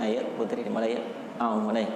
Ayo Putri mulai ya. Mulai.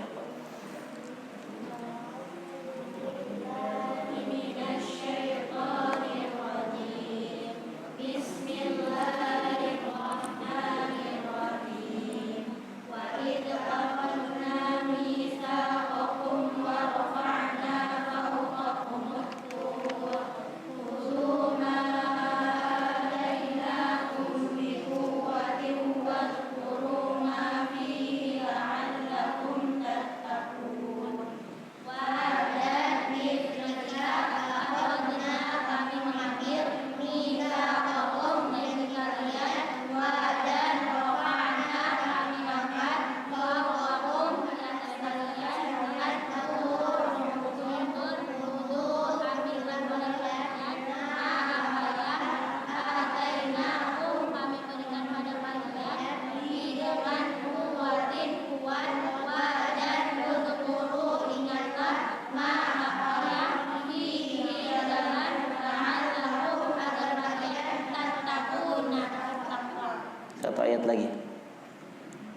Satu ayat lagi.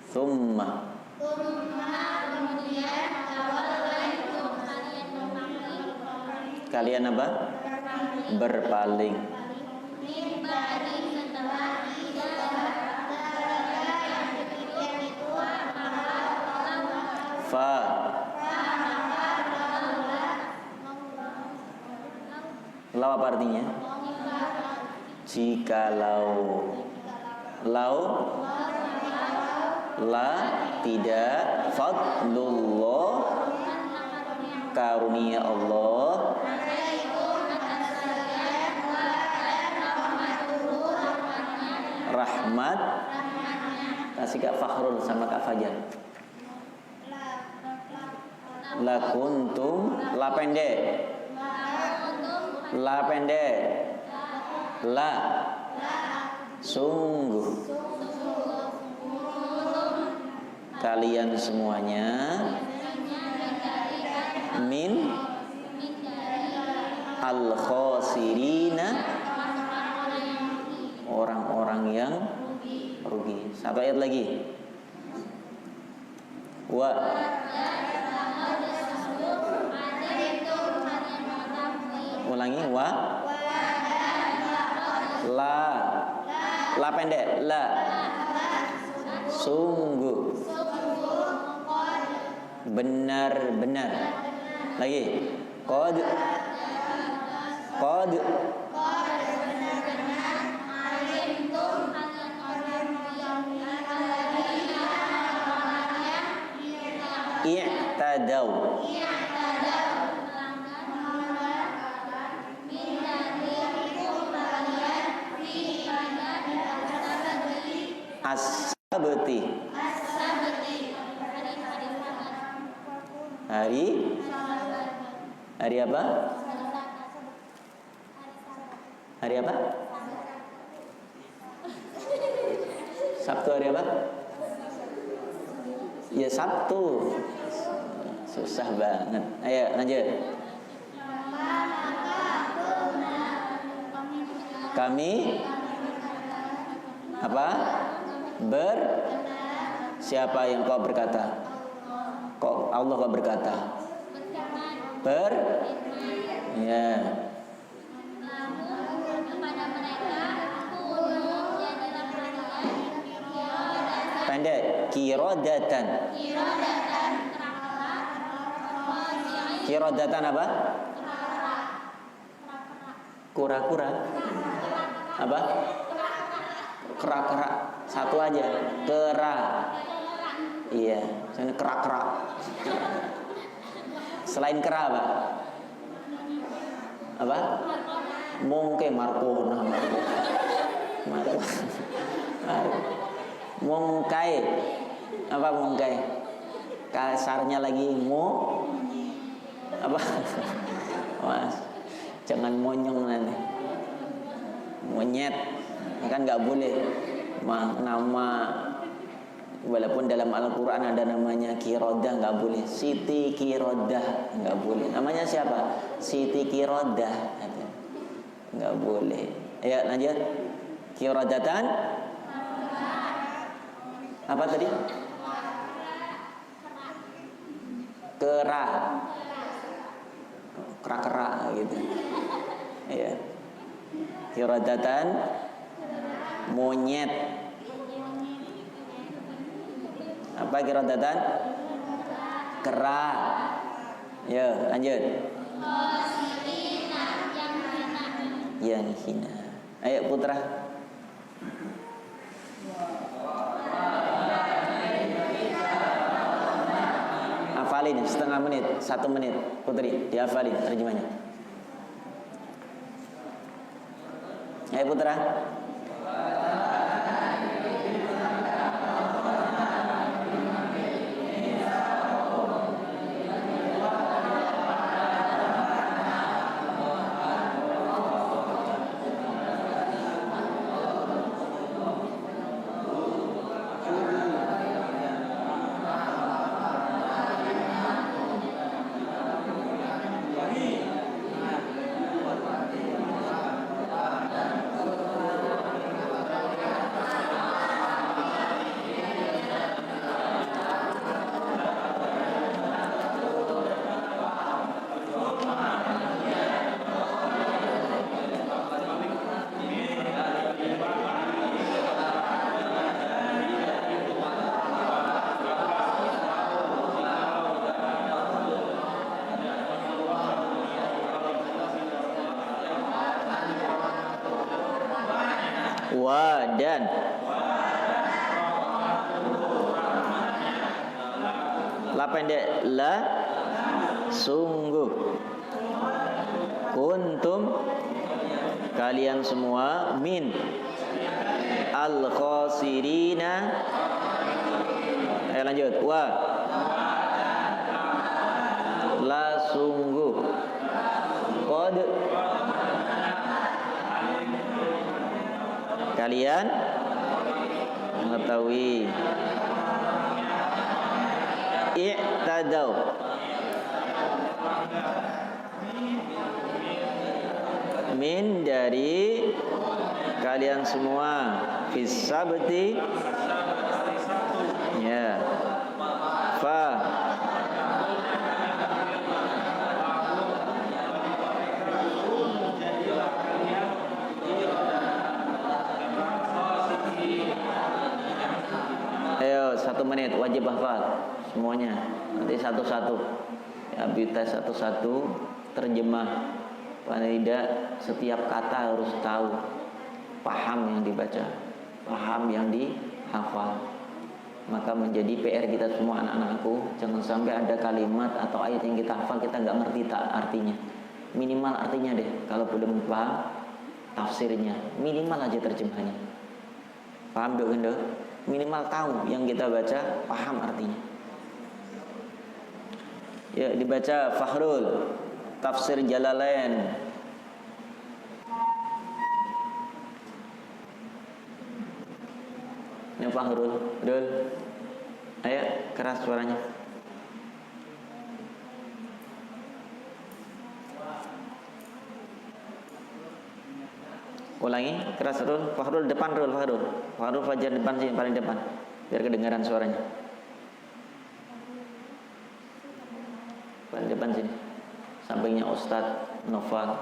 Summa kemudian kalian apa? Berpaling. Fa lau apa artinya? Jikalau. Lau la tidak, fadlullah karunia Allah, rahmat. Kasih Kak Fakhrul sama Kak Fajar. La kuntum, la pendek, la pendek, la sungguh kalian semuanya min al-khosirina, orang-orang yang rugi. Satu ayat lagi. Wa ulangi. Wa la pendek, la sungguh benar-benar. Lagi. Qad i'tadaw as-sabti, hari apa? Hari apa? Sabtu hari apa? Ya Sabtu. Susah banget. Ayo lanjut. Kami apa? Siapa yang kau berkata? Kok Allah kau berkata? Ya. Pendek. Kirodatan. Kirodatan apa? Kura-kura. Apa? Kera-kera. Satu aja. Kera. Iya. Sana kera-kera. Selain kera apa? Apa? Mungkin Marco. Mungkai. Apa mungkai? Kasarnya lagi apa? Mas, jangan monyong nanti. Monyet kan nggak boleh. Nama walaupun dalam Al-Quran ada namanya Kirodah, nggak boleh. Siti Kirodah nggak boleh. Namanya siapa? Siti Kirodah, nggak boleh. Ya lanjut. Kirodatan apa tadi? kera, kera gitu. Iya. Qiradatan monyet. Apa qiradatan? Kera. Ya, lanjut. Yang hina. Ayo Putra. Hafalin setengah menit, 1 menit. Putri, dihafalin terjemahnya. Ayo Putra. Dan la pendek la sungguh kuntum kalian semua min al khosirina. Lanjut wa la sungguh qad kalian mengetahui i'tadau min dari kalian semua fis sabti ya fa ayo 1 menit wajib hafal semuanya. Nanti satu-satu ya, tes satu-satu terjemah. Paling tidak setiap kata harus tahu, paham yang dibaca, paham yang dihafal. Maka menjadi PR kita semua anak-anakku, jangan sampai ada kalimat atau ayat yang kita hafal kita nggak ngerti artinya. Minimal artinya deh, kalau belum paham tafsirnya, minimal aja terjemahnya. Paham dok Gendo? Minimal tahu yang kita baca, paham artinya. Ya, dibaca Fahrul Tafsir Jalalain. Ini Fahrul, Dul. Ayo keras suaranya. Ulangi, keras Rul. Fahrul depan Rul, Fahrul. Fahrul Fajar depan sini, paling depan. Biar kedengaran suaranya. Paling depan sini. Sampingnya Ustadz Noval.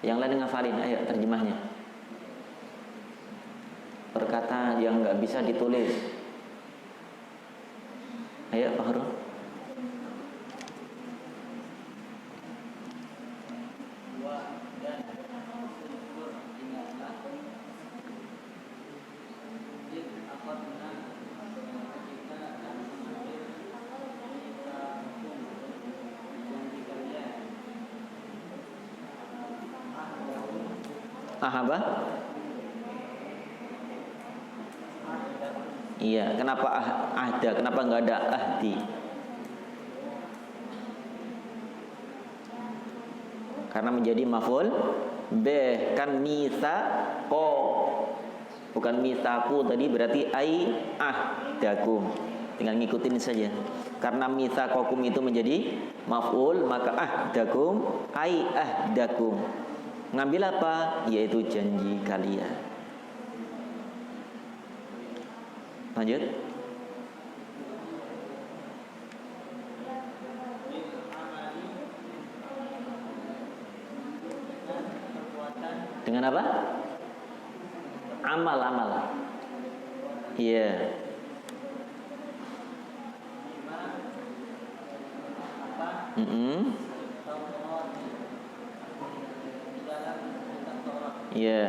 Yang lain ngafalin, ayo terjemahnya. Perkataan yang nggak bisa ditulis. Ayo Fahrul. Apa? Iya, kenapa ada? Kenapa nggak ada ahdi? Karena menjadi maf'ul bih, kan mitsaqo, bukan mitsaku tadi, berarti ai ahdakum. Tinggal ngikutin saja. Karena mitsaqakum itu menjadi maf'ul, maka ahdakum ai ahdakum. Ngambil apa? Yaitu janji kalian. Lanjut. Bukan apa? Amal. Iya. Iya.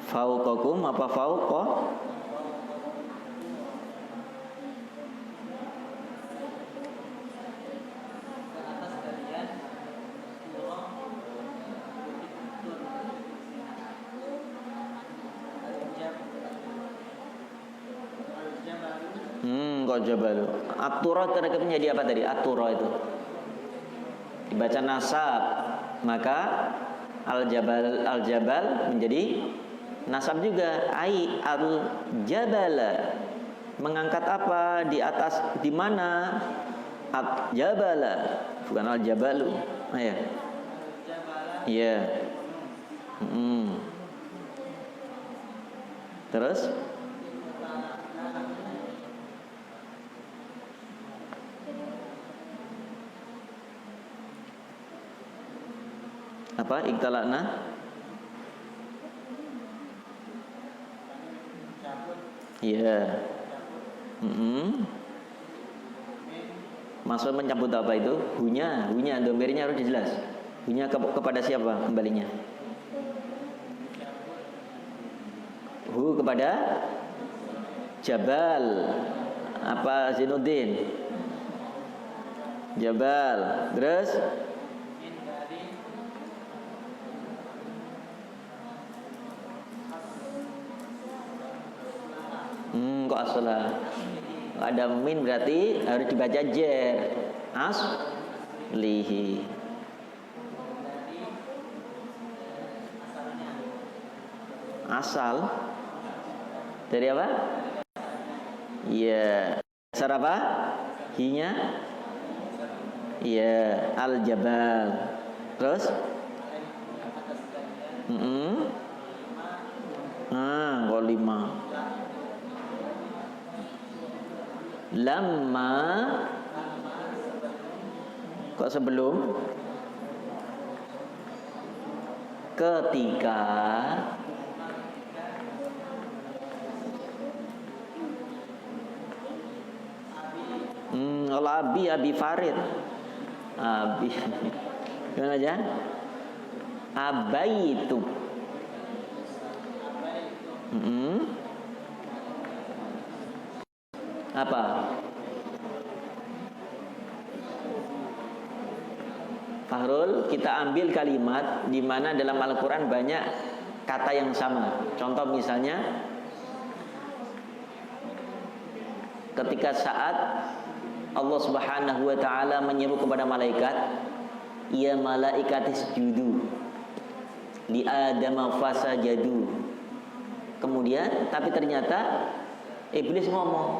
Fauqakum apa fauqa? Kok jabalu. At-tura terkepnya jadi apa tadi? At-tura itu dibaca nasab, maka al-jabal menjadi nasab juga. Ai al-jabala, mengangkat apa? Di atas, di mana? At-jabala, bukan al-jabalu. Ya. Iya. Terus apa? Iktalakna. Iya. Maksud mencabut apa itu? Hunya domirnya harus jelas. Hunya kepada siapa kembalinya? Hu kepada Jabal. Apa Zainuddin? Jabal. Terus kok aslah. Ada min berarti harus dibaca jer. Aslihi. Asal dari apa? Iya. Dasar apa? Hinya. Iya, al-jabal. Terus? Kok 5. Lamma. Kok sebelum? Ketika. Kalau Abi Farid. Abi. Gimana aja? Abaitu. Apa? Fahrul, kita ambil kalimat di mana dalam Al-Quran banyak kata yang sama. Contoh misalnya, ketika saat Allah Subhanahu wa taala menyeru kepada malaikat, "Ya malaikat isjudu li Adam fasajadu." Kemudian tapi ternyata iblis ngomong,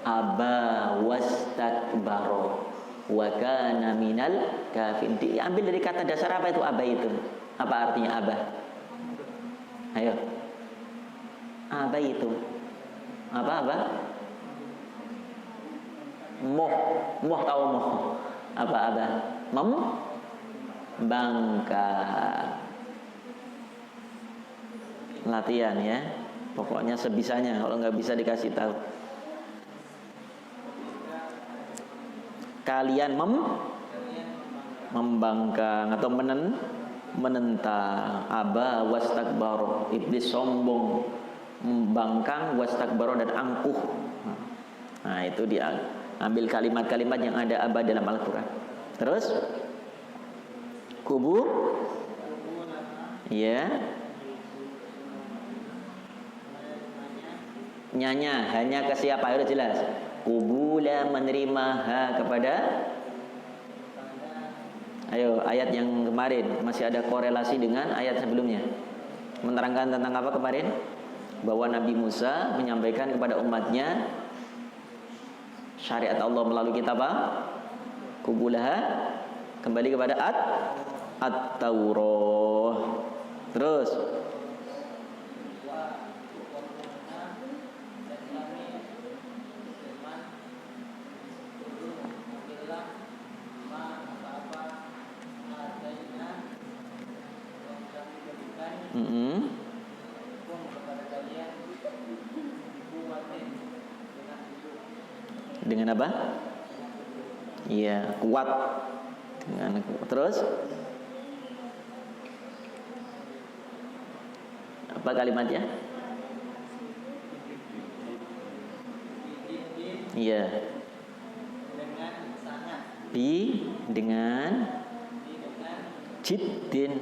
"Aba wastakbaro wa kana minal kafirin." Diambil dari kata dasar apa itu aba itu? Apa artinya aba? Ayo. Aba itu apa? Moh tahu moh. Apa ada? Membangka. Latihan ya. Pokoknya sebisanya, kalau nggak bisa dikasih tahu. Kalian membangkang atau menentang. Aba wastakbaro, iblis sombong, membangkang, wastakbaro dan angkuh. Nah, itu dia. Ambil kalimat-kalimat yang ada aba dalam Al-Quran. Terus kubu, ya, nyanya hanya ke siapa? Harus jelas. Kubula menerima kepada. Ayo, ayat yang kemarin masih ada korelasi dengan ayat sebelumnya. Menerangkan tentang apa kemarin? Bahwa Nabi Musa menyampaikan kepada umatnya syariat Allah melalui kitab apa? Kubulaha, kembali kepada At-Taurah. Terus Mm-mm. Dengan apa? Iya, kuat. Dengan terus apa kalimatnya? Iya. Dengan jiddin.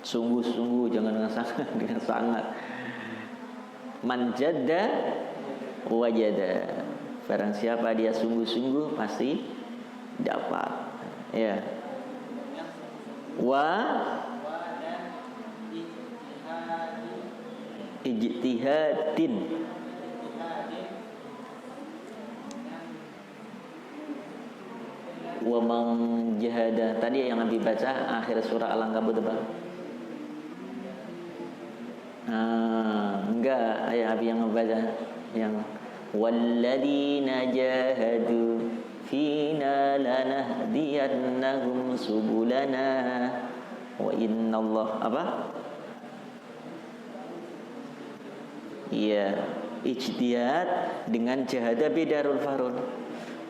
Sungguh-sungguh, jangan dengan sangat, dengan sangat. Man jadda wajada. Barang siapa dia sungguh-sungguh pasti dapat. Ya. Wa ijtihadin. Wa man jahada. Tadi yang Nabi baca akhir surah Al-Ankabut apa? Enggak, ayat Abi yang membaca yang walladzina jahadu fina lanahdiyannahum subulana wa innallah apa? Iya, ijtihad dengan jahada beda Farun.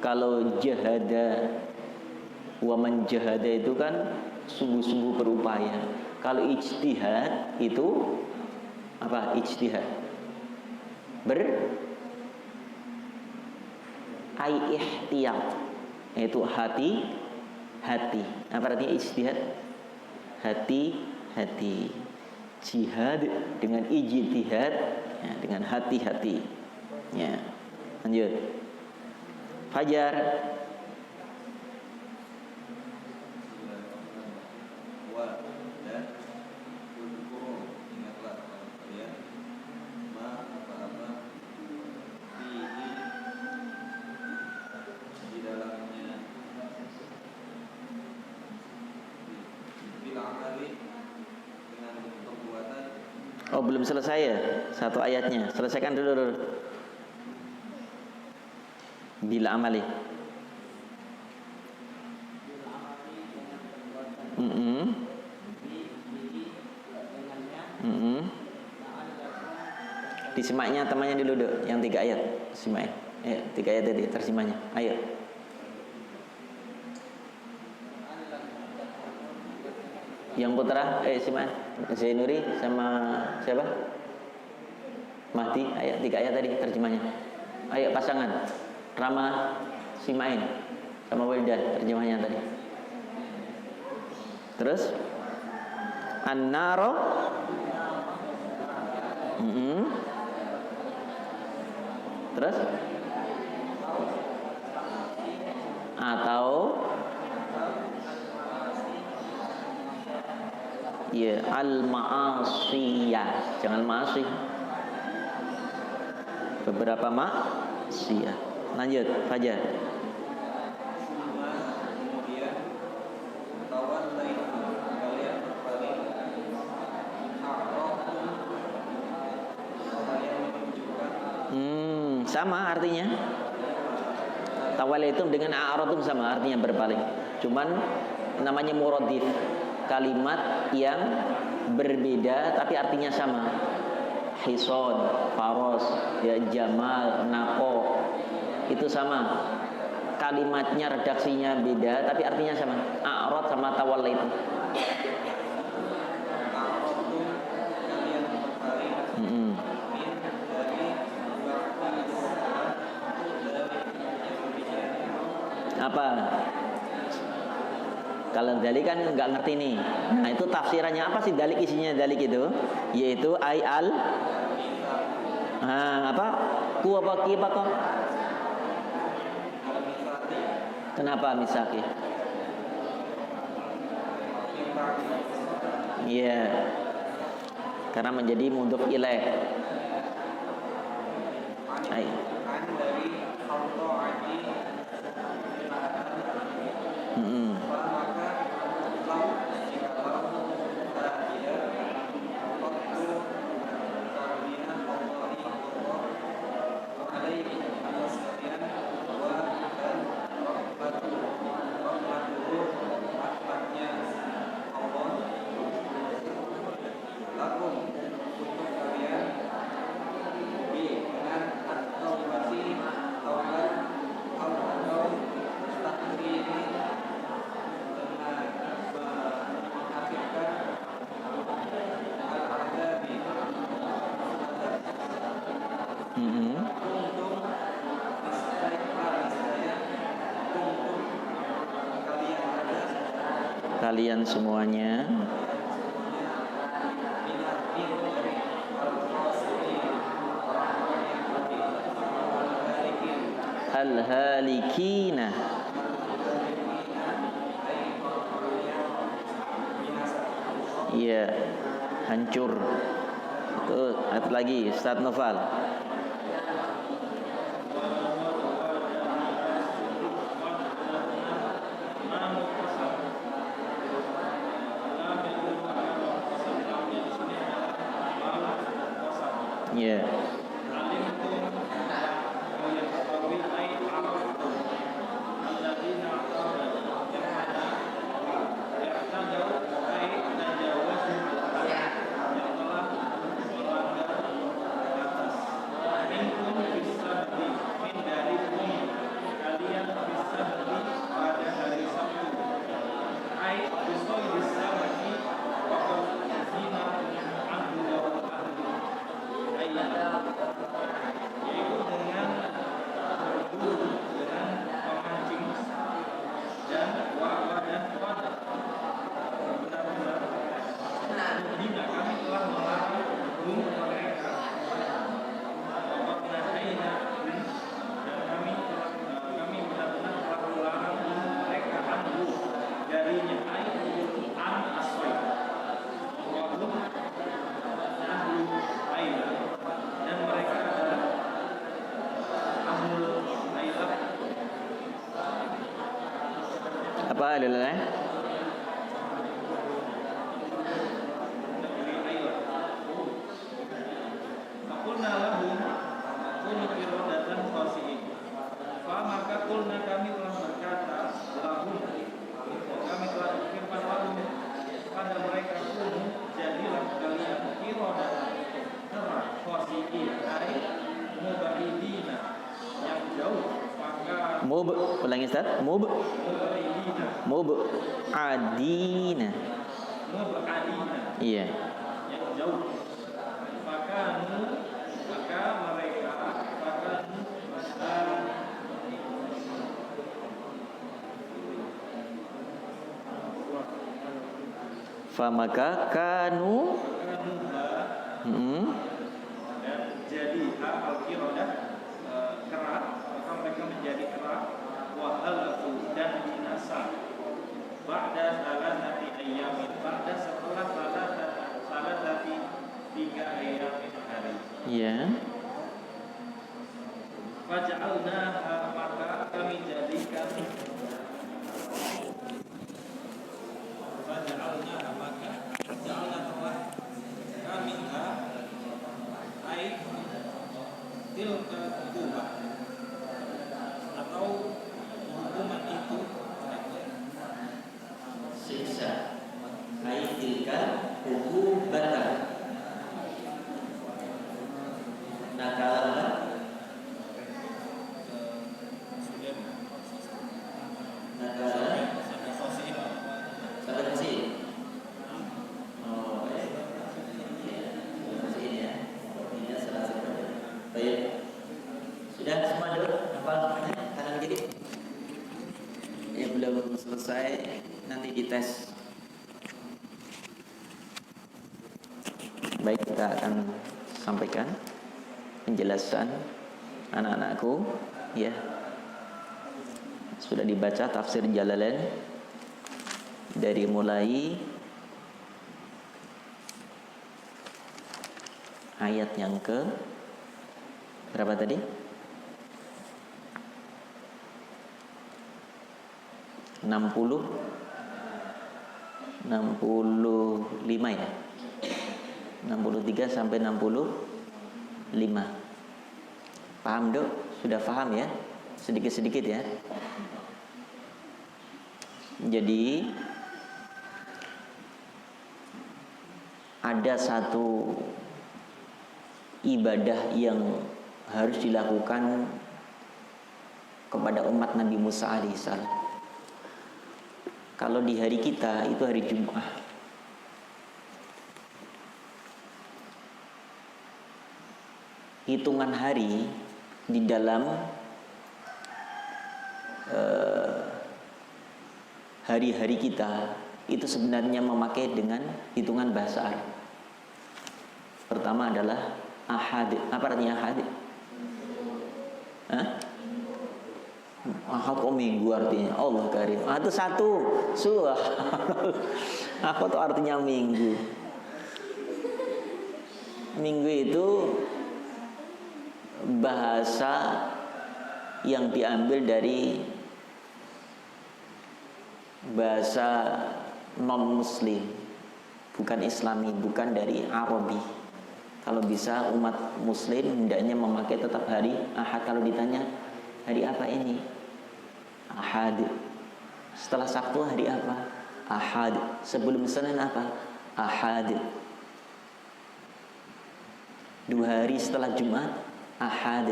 Kalau jahada wa man jahada itu kan sungguh-sungguh berupaya. Kalau ijtihad itu apa? Ijtihad ihtiyat, yaitu hati. Apa artinya ijtihad? Hati. Jihad dengan ijtihad, ya, dengan hati-hati. Ya. Lanjut. Fajar. Oh, belum selesai ya satu ayatnya. Selesaikan dulu. Bila amali. Disimaknya temannya dulu dok, yang 3 ayat. Simak. 3 ayat tadi terjemahnya. Ayo. Yang putra, simak. Zainuri sama siapa? Mahdi. Ayat 3 ayat tadi terjemahnya. Ayo pasangan. Rama, Simain sama Wildan terjemahnya tadi. Terus An-Naro. Terus atau ya al-ma'asiyah, jangan ma'asi. Beberapa maksiyah. Lanjut, Fajar. Sama artinya. Tawalaitum dengan a'radum sama artinya berpaling. Cuman namanya muradif. Kalimat yang berbeda tapi artinya sama. Hisod, faros, ya, jamal, nako, itu sama. Kalimatnya redaksinya beda tapi artinya sama. A'rad sama tawallaitum. Apa? Kalau dalik kan nggak ngerti nih. Nah itu tafsirannya apa sih dalik, isinya dalik itu? Yaitu ay al apa? Ku apa ki apa kok? Kenapa misaki? Iya. Karena menjadi mudhof ilaih. Ay. kalian semuanya al-halikina. Iya, hancur. Tuh, satu lagi, Ustaz Noval. Iya. Apa adalah? Maka kulna kami telah berkata lahum, kami telah berfirman lahum pada mereka, kunu jadilah kalian qiradatan khasi'in ay mubaidina, yang jauh. Maka ulangi Ustaz. Adina. Iya. Yang jauh. Maka mereka famaka kanu dan jadi al-qiradah kerak, maka mereka menjadi kerak, wahalaku dan binasa ba'da salatati ayyamin, ba'da setelah salatati 3 ayyamin hari. Iya. Faja'alnaha, maka kami jadikan, faja'alnaha, maka ja'alna telah kami ai tilka kubah, atau hukuman itu Siksa. Ai tilka ukubatan. Nakalan. Nakalan. Sampai sini. Oh, ya. Sini ya. Ini salah satu. Baik. Sudah semua dulu hafal namanya kanan kiri. Ya, belum selesai, nanti dites. Baik, kita akan sampaikan penjelasan anak-anakku, ya. Sudah dibaca tafsir Jalalain dari mulai ayat yang ke berapa tadi? 65 ya. 63 sampai 65. Paham, Dok? Sudah paham ya? Sedikit-sedikit ya. Jadi ada satu ibadah yang harus dilakukan kepada umat Nabi Musa alaihissalam. Kalau di hari kita itu hari Jumat. Hitungan hari di dalam hari-hari kita itu sebenarnya memakai dengan hitungan bahasa Arab. Pertama adalah ahad. Apa artinya ahad? Hah? Ahad kok minggu artinya? Allah karim. Itu satu. Suah. Apa tuh artinya minggu? Minggu itu bahasa yang diambil dari bahasa non muslim, bukan islami, bukan dari Arabi. Kalau bisa umat muslim hendaknya memakai tetap hari Ahad. Kalau ditanya hari apa ini? Ahad. Setelah Sabtu hari apa? Ahad. Sebelum Senin apa? Ahad. 2 hari setelah Jumat Ahad.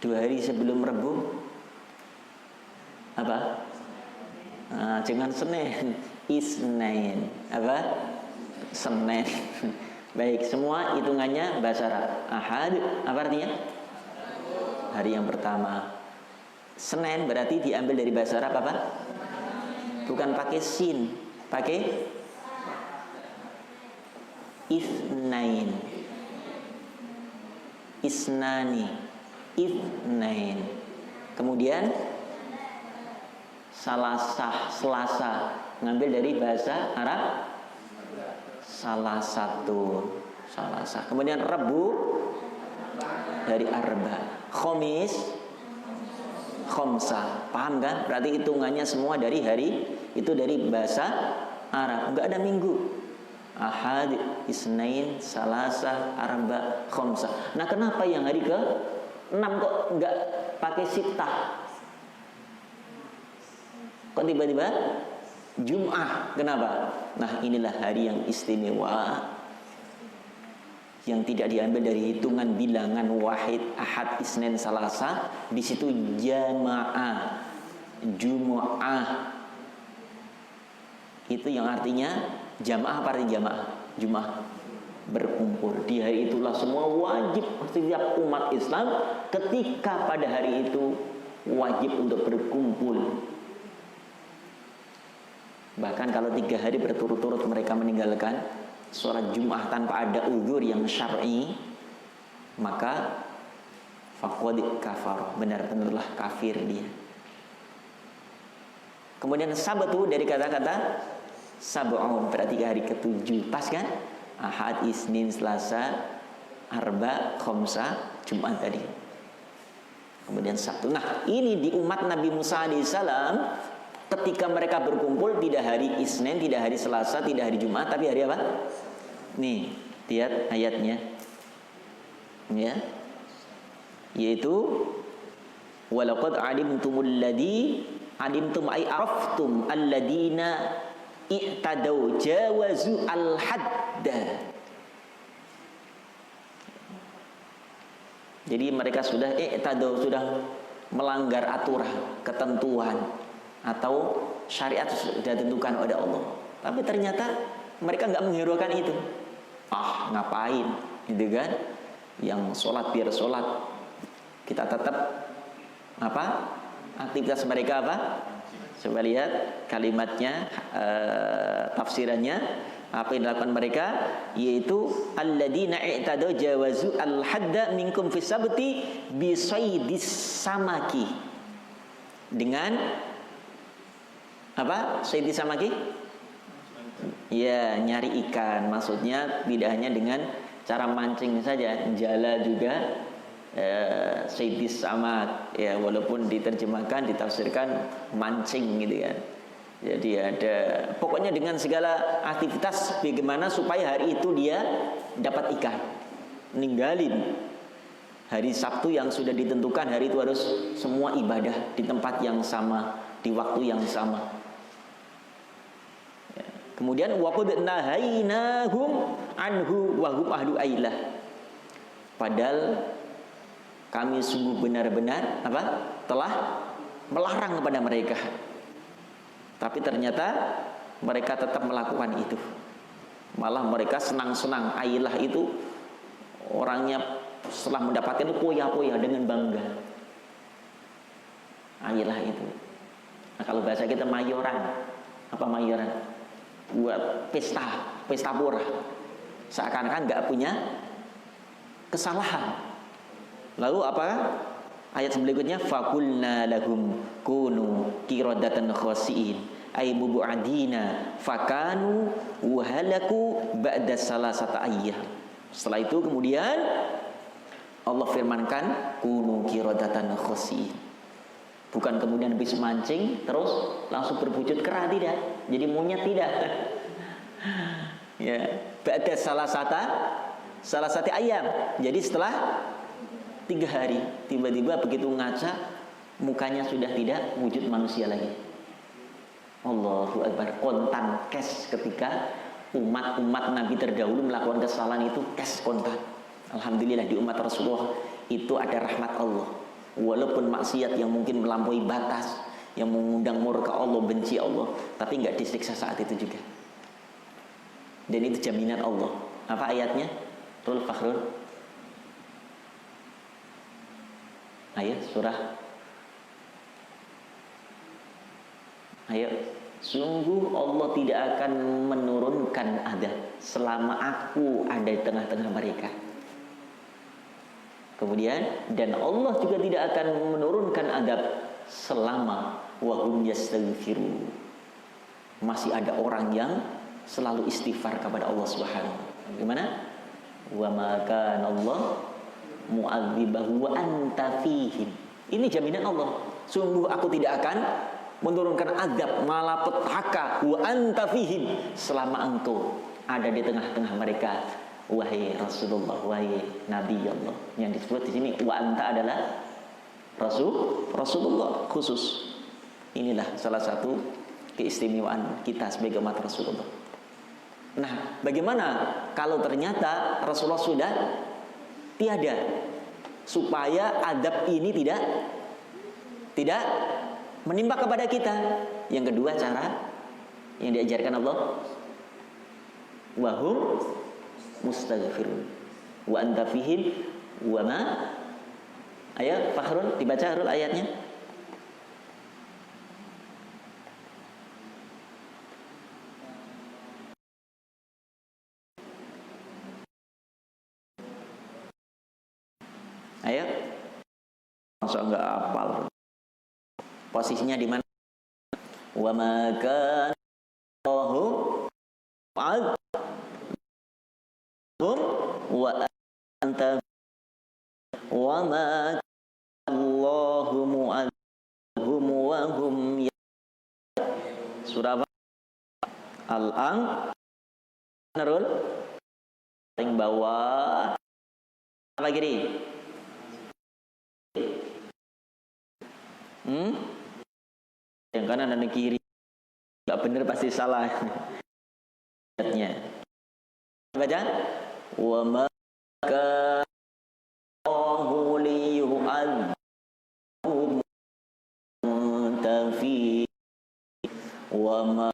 2 hari sebelum Rebu apa? Jangan Senin, Isnin. Apa? Senin. Baik, semua hitungannya bahasa Arab. Ahad apa artinya? Hari yang pertama. Senin berarti diambil dari bahasa Arab apa? Bukan pakai sin, pakai Ithnain, Isnani, Ithnain. Kemudian Selasa ngambil dari bahasa Arab Salasatun, Salasa. Kemudian Rebu dari Arba, Khamis Khomsa. Paham kan? Berarti hitungannya semua dari hari itu dari bahasa Arab. Enggak ada minggu. Ahad, Isnain, Salasa, Arba, Khomsa. Nah, kenapa yang hari ke-6 kok enggak pakai sitah? Kok tiba-tiba Jum'ah? Kenapa? Nah, inilah hari yang istimewa, yang tidak diambil dari hitungan bilangan wahid, ahad, isnin, salasa. Di situ jamaah, Jumu'ah. Itu yang artinya jamaah. Apa artinya jamaah? Jum'ah, berkumpul. Di hari itulah semua wajib, setiap umat Islam ketika pada hari itu wajib untuk berkumpul. Bahkan kalau 3 hari berturut-turut mereka meninggalkan sholat Jum'ah tanpa ada uzur yang syar'i, maka faqad kafar, benar-benarlah kafir dia. Kemudian Sabtu dari kata-kata Sab'un, berarti hari ke-7. Pas kan? Ahad, Isnin, Selasa, Arba, Khomsa, Jumat tadi. Kemudian Sabtu. Nah, ini di umat Nabi Musa alaihissalam, ketika mereka berkumpul tidak hari Isnin, tidak hari Selasa, tidak hari Jumat, tapi hari apa? Nih, lihat ayatnya. Ya. Yaitu walaqad alimtum ay araftum alladina i'tadau jawazu al-hadda. Jadi mereka sudah sudah melanggar aturan, ketentuan atau syariat sudah ditentukan oleh Allah. Tapi ternyata mereka nggak menghiraukan itu. Ngapain? Gitu kan? Yang sholat biar sholat. Kita tetap apa? Aktivitas mereka apa? Coba lihat kalimatnya, tafsirannya. Apa yang dilakukan mereka, yaitu alladzina i'tadu jawazu al-hadda minkum fi sabti bi saydis samaki. Dengan apa? Saydis samaki? Ya, nyari ikan. Maksudnya tidak hanya dengan cara mancing saja, jala juga saydis samak, ya, walaupun diterjemahkan, ditafsirkan mancing gitu kan. Jadi ada, pokoknya dengan segala aktivitas bagaimana supaya hari itu dia dapat ikan. Ninggalin hari Sabtu yang sudah ditentukan, hari itu harus semua ibadah di tempat yang sama, di waktu yang sama. Ya. Kemudian waqad nahainahum anhu wa hum ahlu ailah. Padahal kami sungguh benar-benar telah melarang kepada mereka. Tapi ternyata mereka tetap melakukan itu. Malah mereka senang-senang. Ailah itu orangnya setelah mendapatkan itu poya-poya dengan bangga. Ayolah itu. Nah, kalau bahasa kita mayoran. Apa mayoran? Buat pesta pura. Seakan-akan nggak punya kesalahan. Lalu apa? Ayat berikutnya faqulna lahum kunu qiradatan khasiin ay mubu'adina fakanu wa halaku ba'da salasata ayyam. Setelah itu kemudian Allah firmankan kunu qiradatan khasiin. Bukan kemudian habis mancing terus langsung berwujud kera, tidak. Jadi monyet, tidak. Ya, ba'da salasati ayyam. Jadi setelah 3 hari tiba-tiba begitu ngaca mukanya sudah tidak wujud manusia lagi. Allahu Akbar. Kontan kes ketika umat-umat Nabi terdahulu melakukan kesalahan itu kes kontan. Alhamdulillah di umat Rasulullah itu ada rahmat Allah. Walaupun maksiat yang mungkin melampaui batas, yang mengundang murka Allah, benci Allah, tapi nggak disiksa saat itu juga. Dan itu jaminan Allah. Apa ayatnya? Rul Fakhrul. Ayo surah. Ayo. Sungguh Allah tidak akan menurunkan adab selama aku ada di tengah-tengah mereka. Kemudian dan Allah juga tidak akan menurunkan adab selama wahum yastaghfirun. Masih ada orang yang selalu istighfar kepada Allah Subhanahu. Gimana? Wa ma kana Allah mu'adzibahu wa anta fihim. Ini jaminan Allah. Sungguh aku tidak akan menurunkan azab malapetaka wa anta fihim selama engkau ada di tengah-tengah mereka, wahai Rasulullah, wahai Nabi Allah. Yang disebut di sini wa anta adalah Rasulullah khusus. Inilah salah satu keistimewaan kita sebagai umat Rasulullah. Nah, bagaimana kalau ternyata Rasulullah sudah tiada, supaya adab ini tidak menimpa kepada kita? Yang kedua cara yang diajarkan Allah, wahum mustaghfirun wa anta fihim wa ma. Ayat Fakhrul, dibaca Harul ayatnya. Ayo, masa enggak hafal? Posisinya di mana? Wa ma kana Allahu ma'ahum wa anta wa ma Allahu mu'adhum wa hum surah Al-Ang Narul paling bawah apa gini? Yang kanan dan yang kiri nggak bener pasti salah. Ayatnya baca wa ma kana Allahu liyu'adzibahum fi wa ma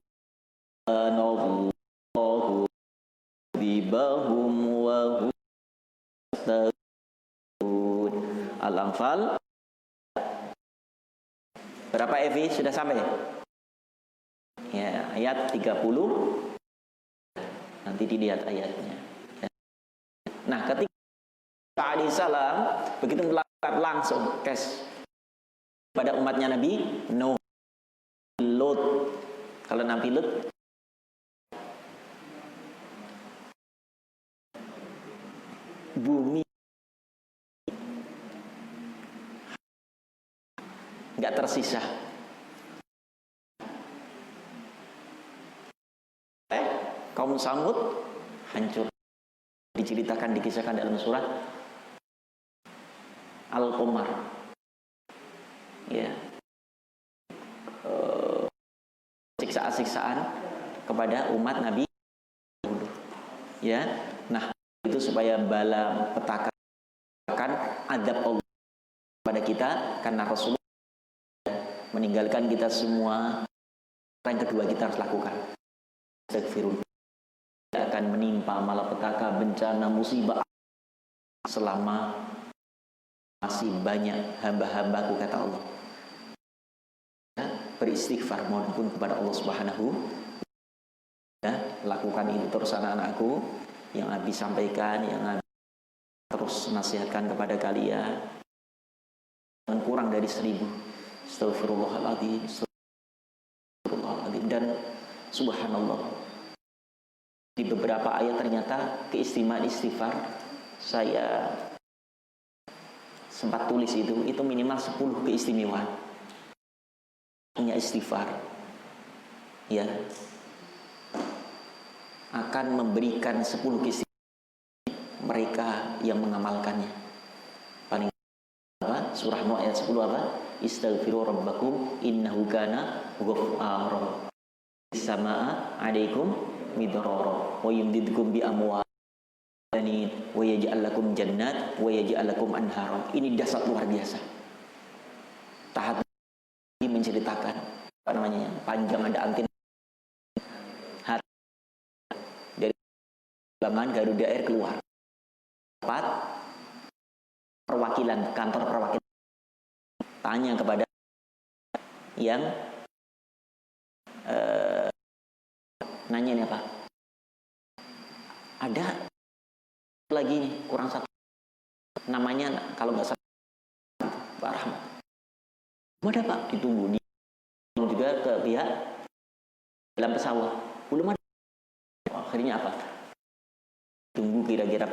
kana Allahu liyu'adzibahum wa hum yastaghfirun. Al-Anfal berapa Evi? Sudah sampai? Ya, ayat 30. Nanti dilihat ayatnya. Nah, ketika alaihi salam begitu melakukan langsung kes pada umatnya Nabi Nuh, Lut. Kalau Nabi Lut bumi nggak tersisa. Kaum Samud hancur. Diceritakan, dikisahkan dalam surah Al-Qamar. Ya. Siksaan-siksaan kepada umat Nabi. Ya. Nah, itu supaya bala petaka akan adab Allah pada kita karena Rasulullah meninggalkan kita semua. Yang kedua kita harus lakukan astagfirullah. Akan menimpa malapetaka, bencana, musibah selama masih banyak hamba-hambaku, kata Allah. beristighfar, mohon ampun kepada Allah Subhanahu. Ya, lakukan itu terus anak-anakku, yang Abi sampaikan, yang Abi terus nasihatkan kepada kalian. Jangan kurang dari 1000. Astagfirullahaladzim, astagfirullahaladzim. Dan subhanallah, di beberapa ayat ternyata keistimewaan istighfar, saya sempat tulis itu minimal 10 keistimewaan punya istighfar, ya, akan memberikan 10 keistimewaan mereka yang mengamalkannya. Paling apa? Surah Nuh ayat 10 apa? Istaghfiru rabbakum innahu kana ghaffara. Samaa 'alaikum midrara wa yumdidkum bi amwalin wa yaj'al lakum jannat wa yaj'al lakum anhara. Ini dasar luar biasa. Tahap menceritakan apa namanya? Panjang ada antin hati dari Bangan Garuda Air keluar. 4 perwakilan, kantor perwakilan tanya kepada yang nanya ini apa? Ada lagi nih, kurang satu. Namanya kalau nggak salah Pak Rahmat. Ada Pak, ditunggu di juga ke pihak dalam pesawat. Belum ada. Akhirnya apa? Tunggu kira-kira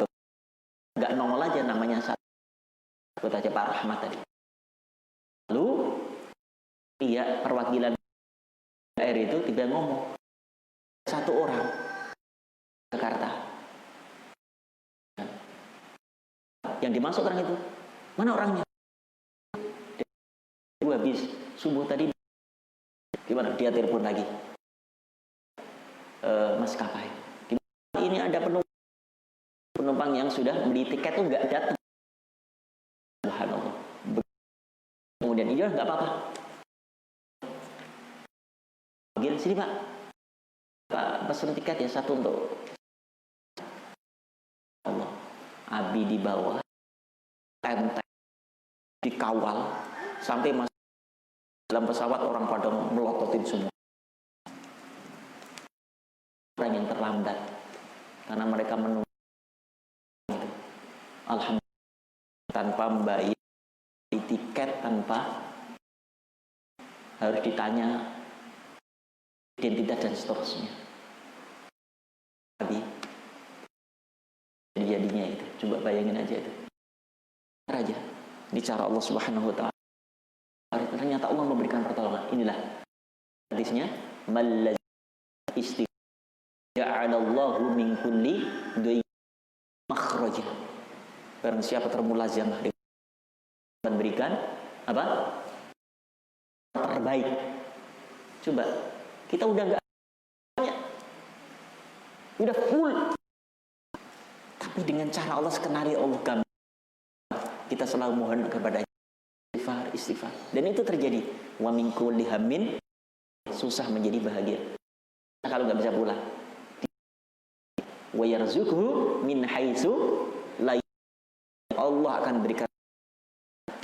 nggak nongol aja namanya satu. Ikut aja Pak Rahmat tadi. Lalu pihak perwakilan air itu tiba ngomong, satu orang Jakarta yang dimasuk orang itu, mana orangnya? Dia habis subuh tadi gimana? Dia telepon lagi, maskapai ini ada penumpang yang sudah beli tiket tuh nggak datang. Subhanallah. Kemudian iya nggak apa-apa, panggil sini Pak, pesen tiket ya satu untuk Allah. Abi di bawah, enteng, dikawal sampai masuk dalam pesawat, orang pada melototin semua. Orang yang terlambat karena mereka menunggu. Alhamdulillah, tanpa membayar tiket, tanpa harus ditanya identitas dan seterusnya. Tapi jadinya itu, coba bayangin aja itu. Raja, ini cara Allah Subhanahu wa taala. Ternyata Allah memberikan pertolongan. Inilah hadisnya, mallazi ja'alallahu min kulli dhayyin makhraja. Barang siapa termulazamah memberikan apa? Terbaik. Coba kita udah enggak banyak, udah full, tapi dengan cara Allah skenario Allah gampang. Kita selalu mohon kepada istighfar, dan itu terjadi. Wa min kulli hammin, susah menjadi bahagia. Nah, kalau nggak bisa pulang, wa yarzuqhu min haitsu la, Allah akan berikan.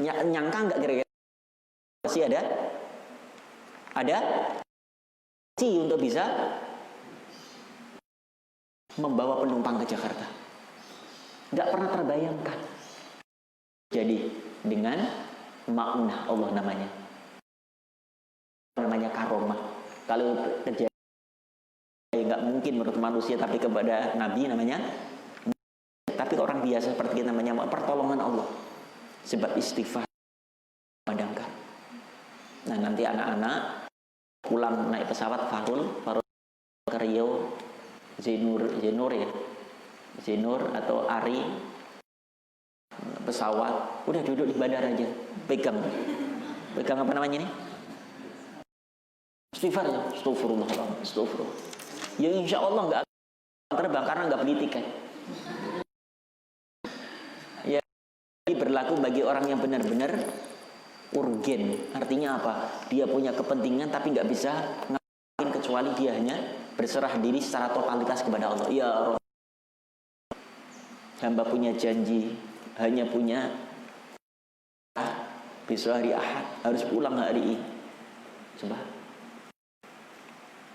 Nyangka nggak kira-kira masih ada sih untuk bisa membawa penumpang ke Jakarta. Nggak pernah terbayangkan. Jadi dengan makna Allah namanya karomah. Kalau terjadi nggak mungkin menurut manusia, tapi kepada Nabi namanya. Tapi orang biasa seperti kita namanya pertolongan Allah. Sebab istighfar padamkan. Nah, nanti anak-anak pulang naik pesawat Farul ke Riau, Zenur ya, Zenur atau Ari, pesawat, udah duduk di bandara aja, pegang apa namanya ini? Istighfar ya, astagfirullah. Ya insya Allah nggak terbang karena nggak beli tiket. Ya, ini berlaku bagi orang yang benar-benar urgen. Artinya apa? Dia punya kepentingan tapi nggak bisa ngapain kecuali dia hanya berserah diri secara totalitas kepada Allah. Ya Allah, hamba punya janji, hanya punya besok hari Ahad, harus pulang hari ini. Coba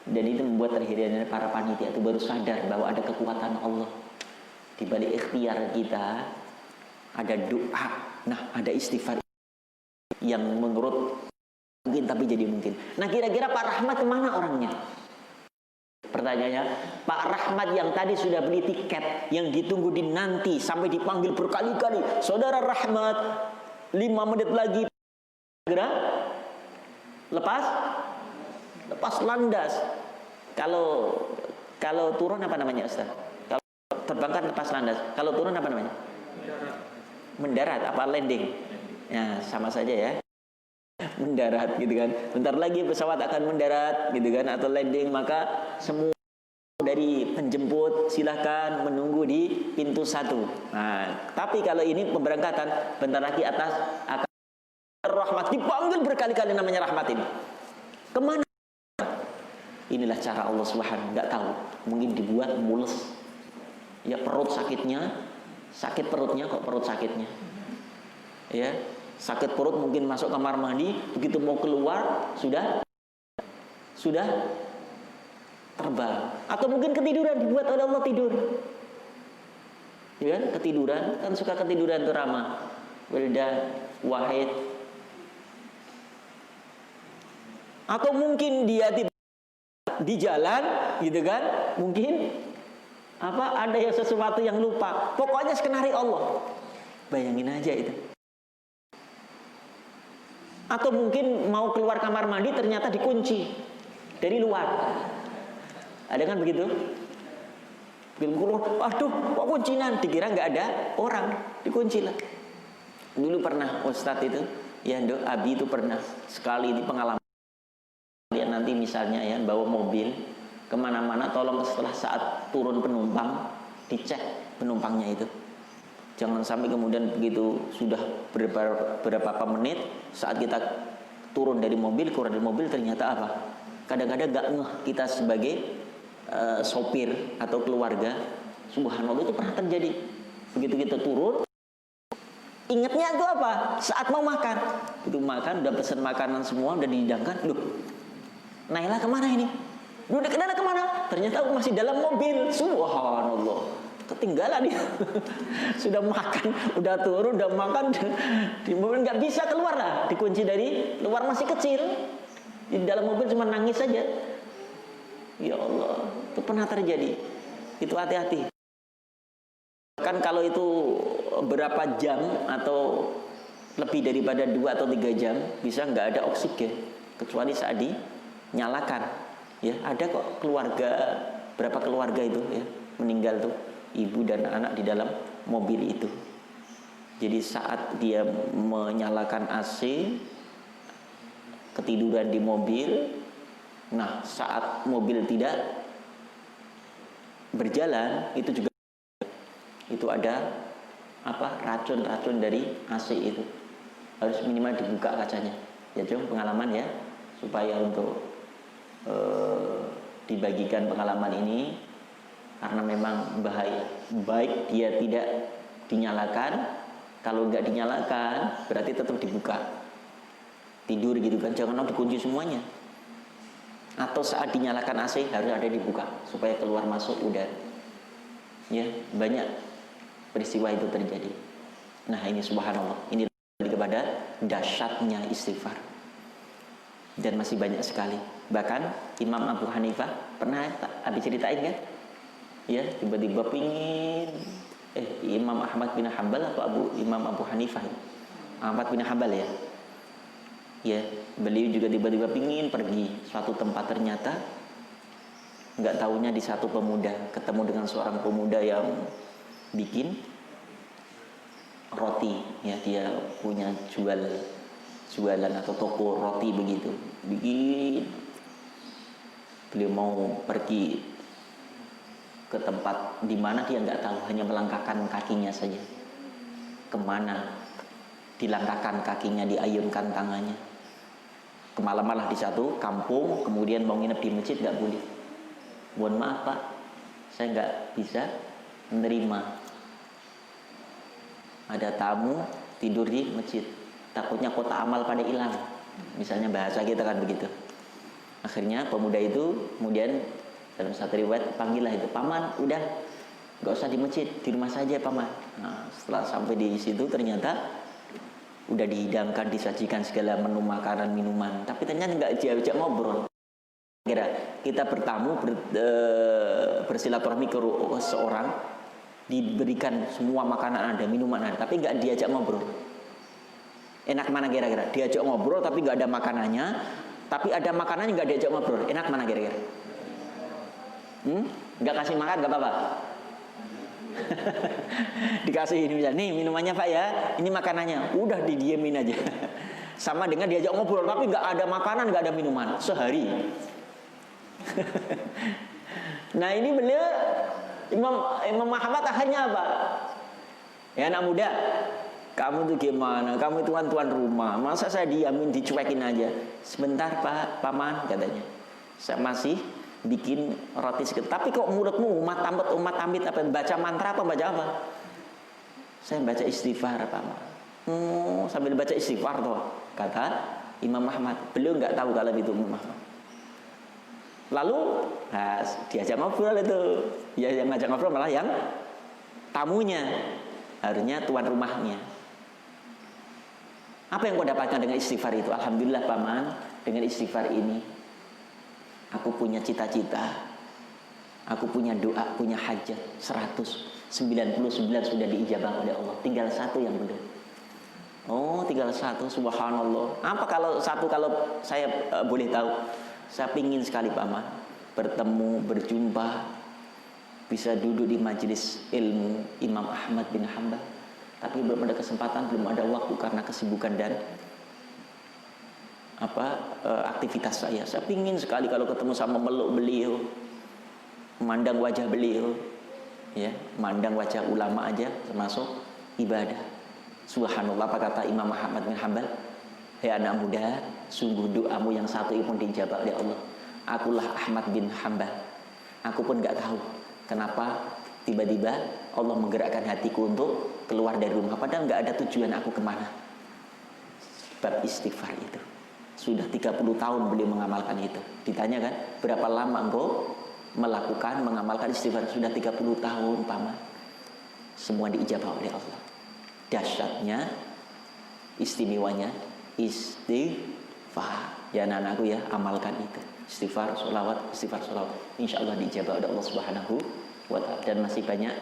Dan itu membuat terhindar para panitia itu baru sadar bahwa ada kekuatan Allah di balik ikhtiar kita, ada doa, nah ada istighfar yang menurut mungkin tapi jadi mungkin. Nah kira-kira Pak Rahmat kemana orangnya? Pertanyaannya, Pak Rahmat yang tadi sudah beli tiket, yang ditunggu dinanti sampai dipanggil berkali-kali, Saudara Rahmat, 5 menit lagi segera lepas landas. Kalau turun apa namanya Ustaz? Kalau terbang kan lepas landas. Kalau turun apa namanya? Mendarat apa landing? Ya sama saja ya. Mendarat gitu kan. Bentar lagi pesawat akan mendarat gitu kan, atau landing, maka semua dari penjemput silahkan menunggu di pintu 1. Nah, tapi kalau ini pemberangkatan, bentar lagi atas akan Rahmat, dipanggil berkali-kali namanya Rahmat ini. Kemana? Inilah cara Allah Subhanahu, nggak tahu. Mungkin dibuat mules. Ya perut sakitnya, sakit perutnya kok perut sakitnya. Ya, sakit perut mungkin masuk kamar mandi, begitu mau keluar sudah terbang. Atau mungkin ketiduran, dibuat oleh Allah tidur. Ya kan? Ketiduran, kan suka ketiduran tuh Rama. Wilda, Wahid. Atau mungkin dia di jalan gitu kan, mungkin ada yang sesuatu yang lupa, pokoknya skenario Allah. Bayangin aja itu. Atau mungkin mau keluar kamar mandi ternyata dikunci dari luar. Ada kan begitu? Aduh, kok kuncinan? Dikira nggak ada orang, dikunci lah. Dulu pernah Ustadz itu, ya Abi itu pernah sekali di pengalaman. Kalian nanti misalnya ya bawa mobil kemana-mana, tolong setelah saat turun penumpang dicek penumpangnya itu. Jangan sampai kemudian begitu sudah beberapa menit saat kita turun dari mobil, keluar dari mobil ternyata apa? Kadang-kadang gak ngeh kita sebagai sopir atau keluarga. Subhanallah, itu pernah terjadi. Begitu kita turun, ingatnya itu apa? Saat mau makan. Itu makan, udah pesen makanan semua, udah dihidangkan. Loh, Naila kemana ini? Udah kemana? Ternyata masih dalam mobil. Subhanallah, ketinggalan dia. Sudah makan, udah turun, udah makan di mobil, nggak bisa keluar lah, dikunci dari luar, masih kecil. Di dalam mobil cuma nangis saja. Ya Allah, itu pernah terjadi. Itu hati-hati. Kan kalau itu berapa jam atau lebih daripada 2 atau 3 jam bisa nggak ada oksigen, kecuali saat dinyalakan. Ya, ada kok keluarga, berapa keluarga itu ya meninggal tuh, ibu dan anak di dalam mobil itu. Jadi saat dia menyalakan AC, ketiduran di mobil. Nah, saat mobil tidak berjalan, itu juga itu ada racun dari AC itu. Harus minimal dibuka kacanya. Ya, Jom, pengalaman ya, supaya untuk dibagikan pengalaman ini karena memang bahaya. Baik dia tidak dinyalakan, kalau nggak dinyalakan berarti tetap dibuka. Tidur gitu kan, jangan dikunci semuanya. Atau saat dinyalakan AC harus ada dibuka supaya keluar masuk udara. Ya, banyak peristiwa itu terjadi. Nah, ini subhanallah, ini kepada dahsyatnya istighfar. Dan masih banyak sekali. Bahkan Imam Abu Hanifah pernah habis ceritain kan? Ya, tiba-tiba pingin Imam Ahmad bin Hanbal atau Imam Abu Hanifah. Ahmad bin Hanbal ya. Ya, beliau juga tiba-tiba pingin pergi suatu tempat, ternyata nggak tahunya di satu pemuda ketemu dengan seorang pemuda yang bikin roti. Ya, dia punya jualan atau toko roti begitu. Bikin. Beliau mau pergi ke tempat di mana dia nggak tahu, hanya melangkahkan kakinya saja. Kemana? Dilangkahkan kakinya, diayunkan tangannya. Kemalaman di satu kampung, kemudian mau nginep di masjid nggak boleh. Mohon maaf Pak, saya nggak bisa menerima ada tamu tidur di masjid. Takutnya kota amal pada hilang. Misalnya bahasa kita kan begitu. Akhirnya pemuda itu kemudian dalam satu riwayat panggillah itu, paman, udah nggak usah di masjid, di rumah saja paman. Nah, setelah sampai di situ ternyata udah dihidangkan, disajikan segala menu makanan, minuman, tapi ternyata nggak diajak ngobrol. Kira kita bertamu, bersilaturahmi ke seorang, diberikan semua makanan ada, minuman ada, tapi nggak diajak ngobrol. Enak mana kira-kira? Diajak ngobrol tapi nggak ada makanannya, tapi ada makanannya nggak diajak ngobrol. Enak mana kira-kira? Nggak kasih makan nggak apa-apa. Dikasih ini, nih minumannya Pak ya, ini makanannya, udah didiemin aja. Sama dengan diajak ngobrol tapi nggak ada makanan, nggak ada minuman sehari. Nah ini beliau Imam Muhammad akhirnya apa? Ya anak muda, kamu tuh gimana? Kamu tuan rumah, masa saya diamin, dicuekin aja? Sebentar Pak, paman katanya, saya masih bikin roti sedikit. Tapi kok mulutmu umat tambit apa? Baca mantra apa baca apa? Saya baca istighfar paman. Sambil baca istighfar toh, kata Imam Muhammad. Beliau nggak tahu kalau itu Imam Muhammad. Lalu diajak ngobrol itu, ya yang ngajak ngobrol malah yang tamunya, harusnya tuan rumahnya. Apa yang kau dapatkan dengan istighfar itu? Alhamdulillah paman, dengan istighfar ini aku punya cita-cita, aku punya doa, punya hajat 199 sudah diijabah oleh Allah, tinggal satu yang belum. Oh, tinggal satu, subhanallah. Apa kalau satu, kalau saya boleh tahu? Saya pingin sekali paman bertemu, berjumpa, bisa duduk di majelis ilmu Imam Ahmad bin Hanbal. Tapi belum ada kesempatan, belum ada waktu karena kesibukan dan aktivitas saya. Saya pingin sekali kalau ketemu sama meluk beliau, memandang wajah beliau, ya, memandang wajah ulama aja termasuk ibadah. Subhanallah, apa kata Imam Ahmad bin Hanbal? Hei anak muda, sungguh doamu yang satu pun dijabah oleh Allah. Akulah Ahmad bin Hanbal. Aku pun gak tahu kenapa tiba-tiba Allah menggerakkan hatiku untuk keluar dari rumah, padahal gak ada tujuan aku kemana. Bab istighfar itu sudah 30 tahun beliau mengamalkan itu. Ditanya kan, berapa lama engkau melakukan, mengamalkan istighfar? Sudah 30 tahun paman. Semua diijabah oleh Allah. Dahsyatnya, istimewanya istighfar. Ya anak-anakku ya, amalkan itu. Istighfar, sholawat, istighfar, sholawat. Insya Allah diijabah oleh Allah Subhanahu wa ta'ala. Dan masih banyak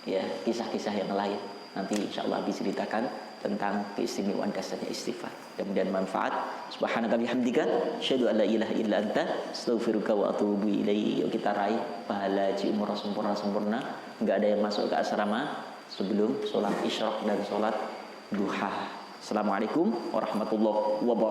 ya kisah-kisah yang lain. Nanti insya Allah diceritakan tentang keistimewaan dasarnya istighfar. Kemudian manfaat. Subhanaka bihamdika, asyhadu an la ilaha illa anta, astaghfiruka wa atubu ilaik. Yuk kita raih pahala haji umrah sempurna. Enggak ada yang masuk ke asrama sebelum sholat isyraq dan sholat duha. Assalamualaikum warahmatullahi wabarakatuh.